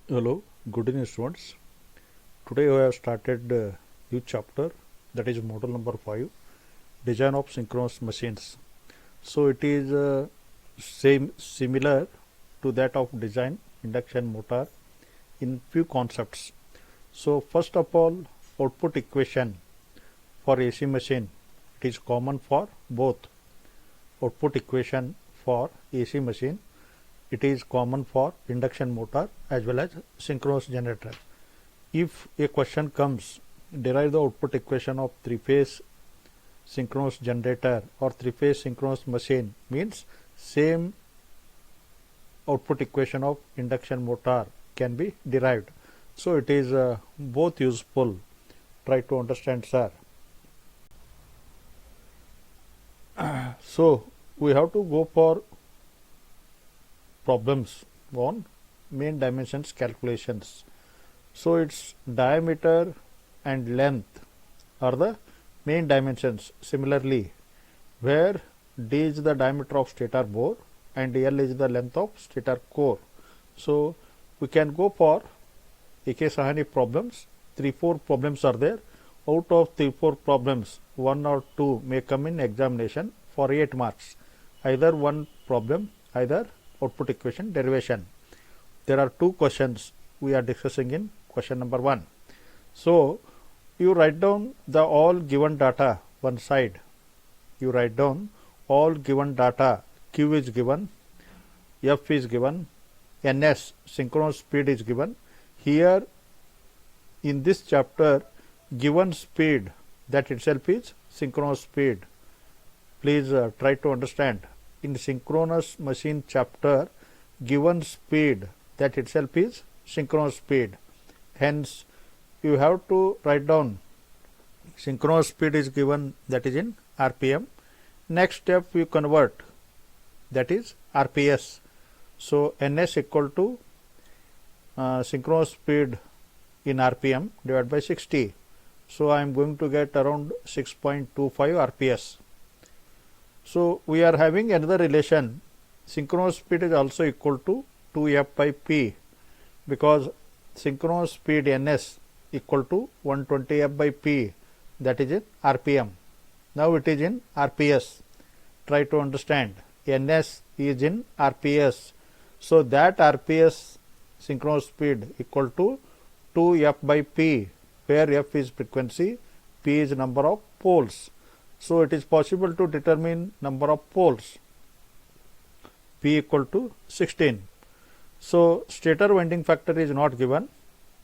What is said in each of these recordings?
Hello, good evening students. Today we have started a new chapter, that is model number 5, design of synchronous machines. So it is similar to that of design induction motor in few concepts. So first of all, output equation for AC machine, it is common for both. Output equation for AC machine, it is common for induction motor as well as synchronous generator. If a question comes, derive the output equation of three-phase synchronous generator or three-phase synchronous machine, means same output equation of induction motor can be derived. So it is both useful. Try to understand, sir. So we have to go for problems on main dimensions calculations. So its diameter and length are the main dimensions. Similarly, where d is the diameter of stator bore and L is the length of stator core. So we can go for Ekesahani problems. 3-4 problems are there. Out of 3-4 problems, 1 or 2 may come in examination for 8 marks. Either one problem, either output equation derivation. There are 2 questions we are discussing in question number 1. So you write down the all given data one side. You write down all given data. Q is given, F is given, NS synchronous speed is given. Here in this chapter, given speed, that itself is synchronous speed. Please try to understand. In synchronous machine chapter, given speed, that itself is synchronous speed. Hence, you have to write down synchronous speed is given, that is in RPM. Next step you convert, that is RPS. So NS equal to synchronous speed in RPM divided by 60. So I am going to get around 6.25 RPS. So we are having another relation. Synchronous speed is also equal to 2F by P, because synchronous speed NS equal to 120F by P, that is in RPM. Now it is in RPS. Try to understand. NS is in RPS. So that RPS synchronous speed equal to 2F by P, where F is frequency, P is number of poles. So it is possible to determine number of poles. P equal to 16. So stator winding factor is not given.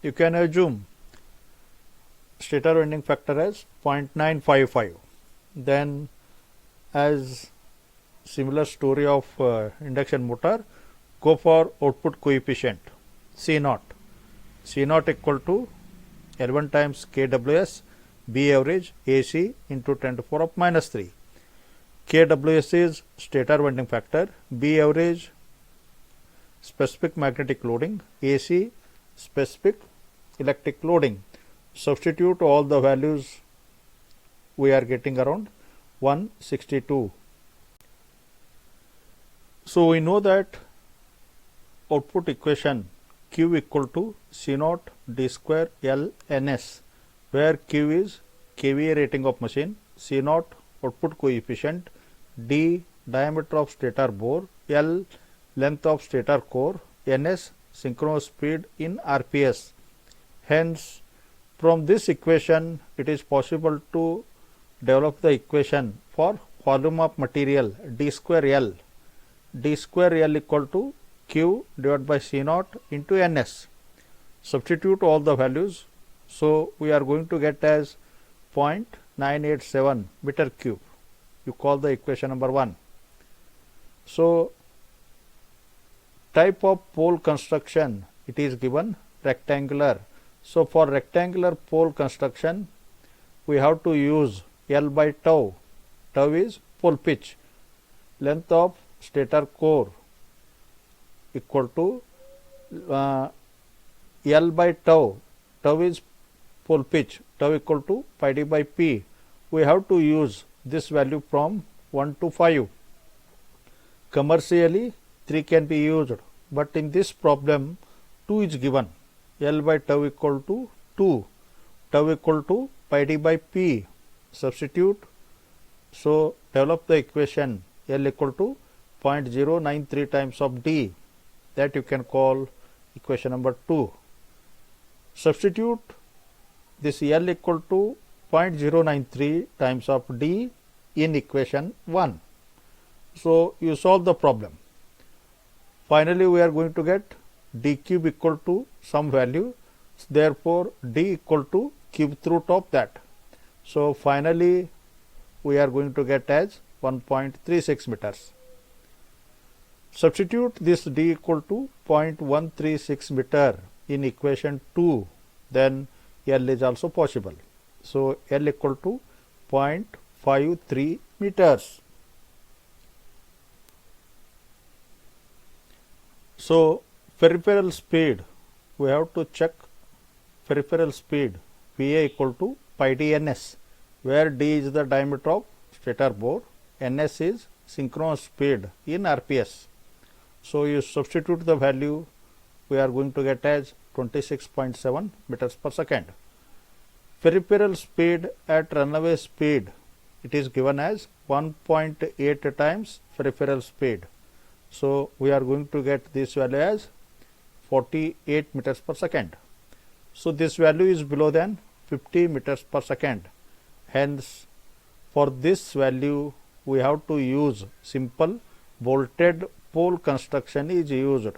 You can assume stator winding factor as 0.955. Then as similar story of induction motor, go for output coefficient C0. C0 equal to L1 times kWs B average AC into 10 to the power of minus 3. kWs is stator winding factor, B average specific magnetic loading, AC specific electric loading. Substitute all the values, we are getting around 162. So we know that output equation Q equal to C0 D square L NS, where Q is kVA rating of machine, C0 output coefficient, D diameter of stator bore, L length of stator core, NS synchronous speed in RPS. Hence, from this equation, it is possible to develop the equation for volume of material D square L. D square L equal to Q divided by C0 into NS. Substitute all the values. So we are going to get as 0.987 meter cube. You call the equation number 1. So type of pole construction, it is given rectangular. So for rectangular pole construction, we have to use L by tau. Tau is pole pitch. Length of stator core equal to L by tau. Tau is pole pitch. Tau equal to pi d by P. We have to use this value from 1 to 5. Commercially 3 can be used, but in this problem 2 is given, L by tau equal to 2, tau equal to pi d by p. Substitute. So develop the equation L equal to 0.093 times of d, that you can call equation number 2. Substitute this L equal to 0.093 times of d in equation 1. So you solve the problem. Finally, we are going to get d cube equal to some value. Therefore, d equal to cube root of that. So finally, we are going to get as 1.36 meters. Substitute this d equal to 0.136 meter in equation 2, then L is also possible. So L equal to 0.53 meters. So peripheral speed, we have to check peripheral speed Pa equal to pi d ns, where d is the diameter of stator bore, ns is synchronous speed in RPS. So you substitute the value, we are going to get as 26.7 meters per second. Peripheral speed at runaway speed, it is given as 1.8 times peripheral speed. So we are going to get this value as 48 meters per second. So this value is below than 50 meters per second. Hence, for this value, we have to use simple bolted pole construction is used.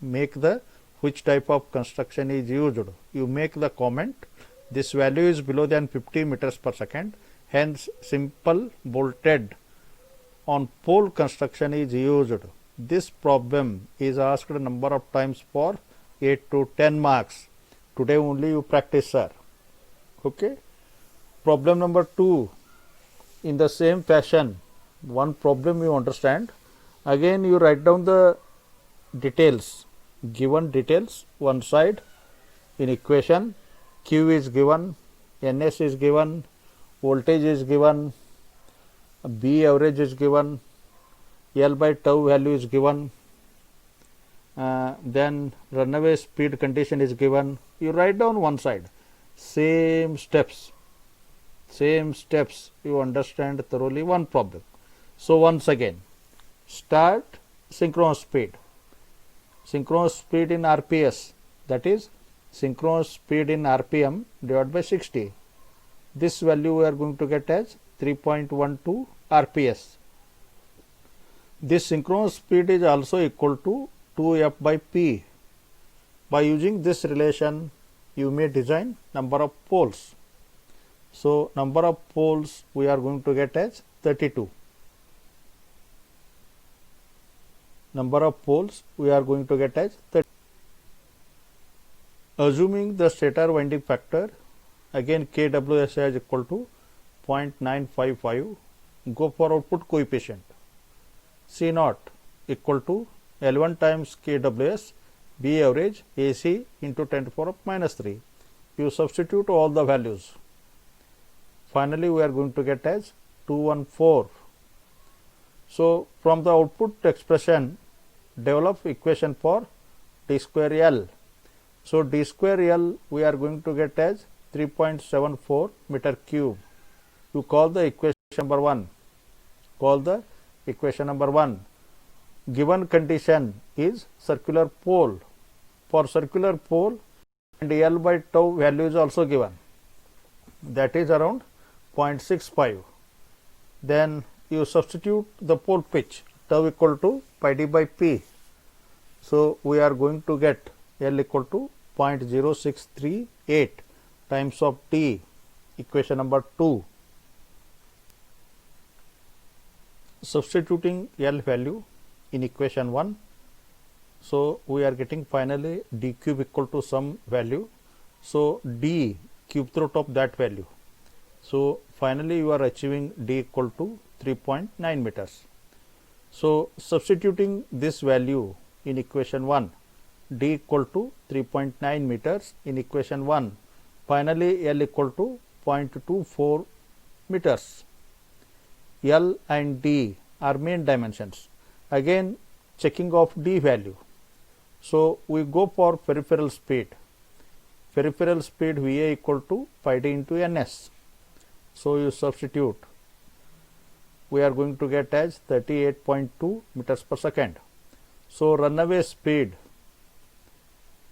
Make the which type of construction is used. You make the comment, this value is below than 50 meters per second. Hence, simple bolted on pole construction is used. This problem is asked a number of times for 8 to 10 marks. Today only you practice, sir. Okay. Problem number 2. In the same fashion, one problem you understand. Again you write down the details, given details one side in equation. Q is given, Ns is given, voltage is given, B average is given, L by tau value is given, then runaway speed condition is given. You write down one side. Same steps you understand thoroughly one problem. So once again, start synchronous speed in RPS, that is synchronous speed in RPM divided by 60. This value we are going to get as 3.12 RPS. This synchronous speed is also equal to 2F by P. By using this relation, you may design number of poles. So number of poles we are going to get as 32. Number of poles we are going to get as 30. Assuming the stator winding factor, again KWS is equal to 0.955. Go for output coefficient. C naught equal to L1 times KWS B average AC into 10 to the power of minus 3. You substitute all the values. Finally, we are going to get as 214. So from the output expression, develop equation for d square L. So d square L we are going to get as 3.74 meter cube. You call the equation number 1. Call the equation number 1. Given condition is circular pole. For circular pole, and L by tau value is also given. That is around 0.65. Then you substitute the pole pitch, tau equal to pi d by p. So we are going to get L equal to 0.0638 times of t, equation number 2. Substituting L value in equation 1. So we are getting finally d cube equal to some value. So d cube root of that value. So finally you are achieving d equal to 3.9 meters. So substituting this value in equation 1, d equal to 3.9 meters in equation 1. Finally L equal to 0.24 meters. L and d are main dimensions. Again checking of d value. So we go for peripheral speed. Peripheral speed Va equal to pi d into Ns. So you substitute. We are going to get as 38.2 meters per second. So runaway speed,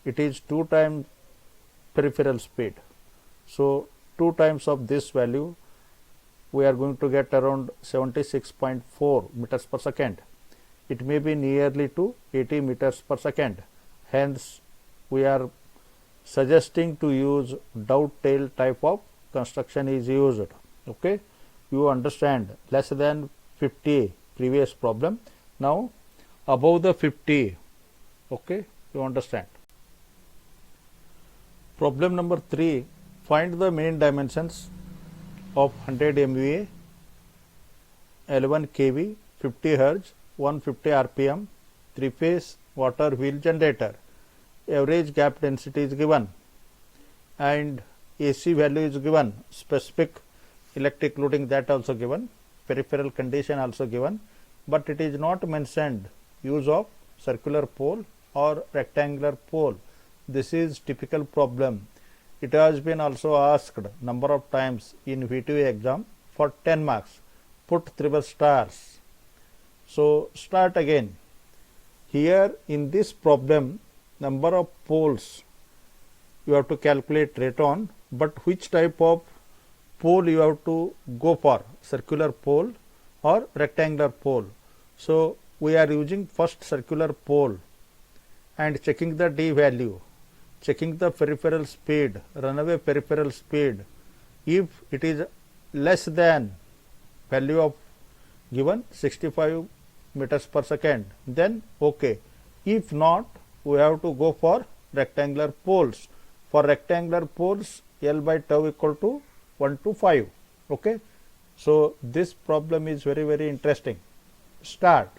it is 2 times peripheral speed. So 2 times of this value, we are going to get around 76.4 meters per second. It may be nearly to 80 meters per second. Hence, we are suggesting to use dovetail type of construction is used. Okay, you understand, less than 50 previous problem. Now above the 50, okay, you understand. Problem number 3, find the main dimensions of 100 MVA, L1 kV, 50 Hz, 150 RPM, 3-phase water wheel generator. Average gap density is given and AC value is given, specific electric loading that also given, peripheral condition also given, but it is not mentioned use of circular pole or rectangular pole. This is typical problem. It has been also asked number of times in VTU exam for 10 marks. Put 3 stars. So start again. Here in this problem, number of poles you have to calculate rate on, but which type of pole you have to go for, circular pole or rectangular pole. So we are using first circular pole and checking the D value, checking the peripheral speed, runaway peripheral speed. If it is less than value of given 65 meters per second, then okay. If not, we have to go for rectangular poles. For rectangular poles, L by tau equal to 1 to 5. Okay. So this problem is very interesting. Start.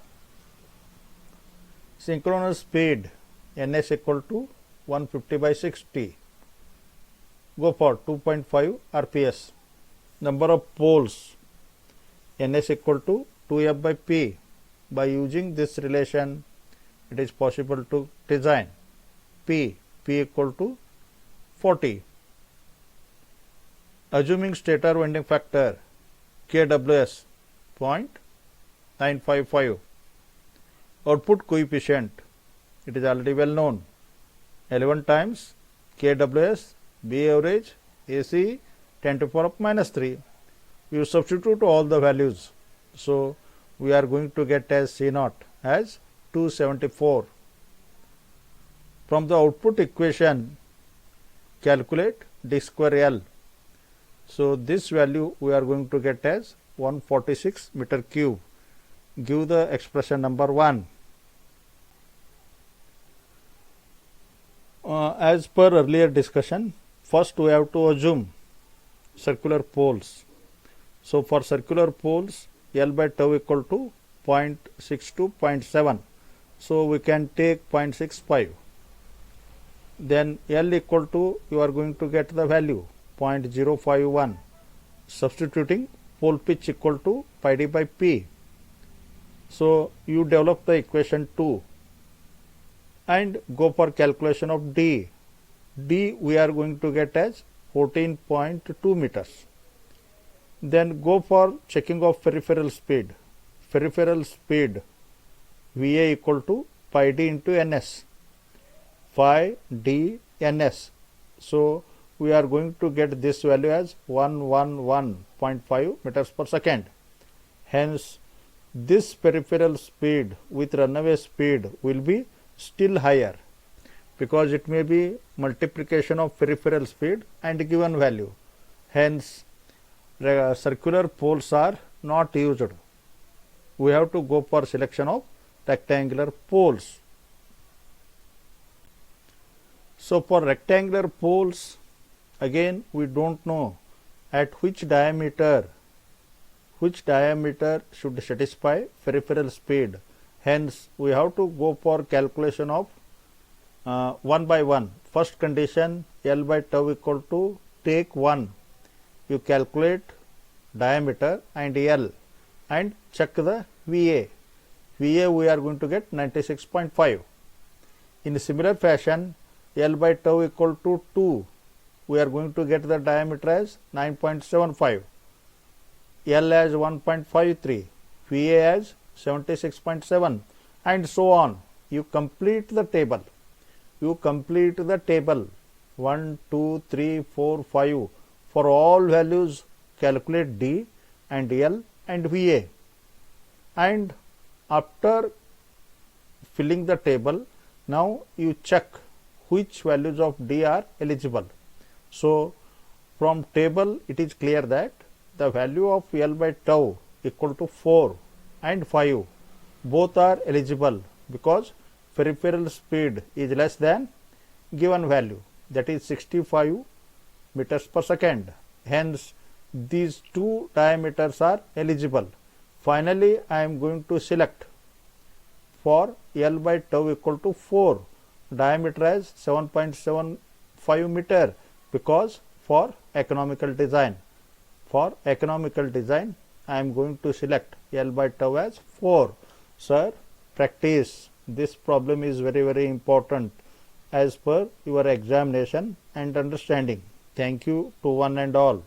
Synchronous speed Ns equal to 150 by 60. Go for 2.5 RPS. Number of poles Ns equal to 2F by P. By using this relation, it is possible to design P equal to 40. Assuming stator winding factor kWs 0.955. Output coefficient, it is already well known, 11 times kWs B average AC 10 to the power of -3. You substitute all the values. So we are going to get as C0 as 274. From the output equation, calculate D square L. So this value we are going to get as 146 meter cube. Give the expression number 1. As per earlier discussion, first we have to assume circular poles. So for circular poles, L by tau equal to 0.6 to 0.7. So we can take 0.65. Then L equal to, you are going to get the value 0.051. Substituting pole pitch equal to pi d by P. So you develop the equation 2 and go for calculation of D. D we are going to get as 14.2 meters. Then go for checking of peripheral speed. Peripheral speed Va equal to pi d into Ns. Phi d Ns. So we are going to get this value as 111.5 meters per second. Hence this peripheral speed with runaway speed will be still higher, because it may be multiplication of peripheral speed and given value. Hence circular poles are not used. We have to go for selection of rectangular poles. So for rectangular poles, again we don't know at which diameter should satisfy peripheral speed. Hence we have to go for calculation of one by one. First condition, L by tau equal to, take 1. You calculate diameter and L and check the Va. Va we are going to get 96.5. In similar fashion, L by tau equal to 2, we are going to get the diameter as 9.75, L as 1.53, VA as 76.7, and so on. You complete the table. 1, 2, 3, 4, 5. For all values, calculate D and L and VA. And after filling the table, now you check which values of D are eligible. So, from table it is clear that the value of L by tau equal to 4 and 5 both are eligible because peripheral speed is less than given value, that is 65 meters per second. Hence, these two diameters are eligible. Finally, I am going to select for L by tau equal to 4, diameter as 7.75 meter, because for economical design. For economical design, I am going to select L by tau as 4. Sir, practice. This problem is very important as per your examination and understanding. Thank you to one and all.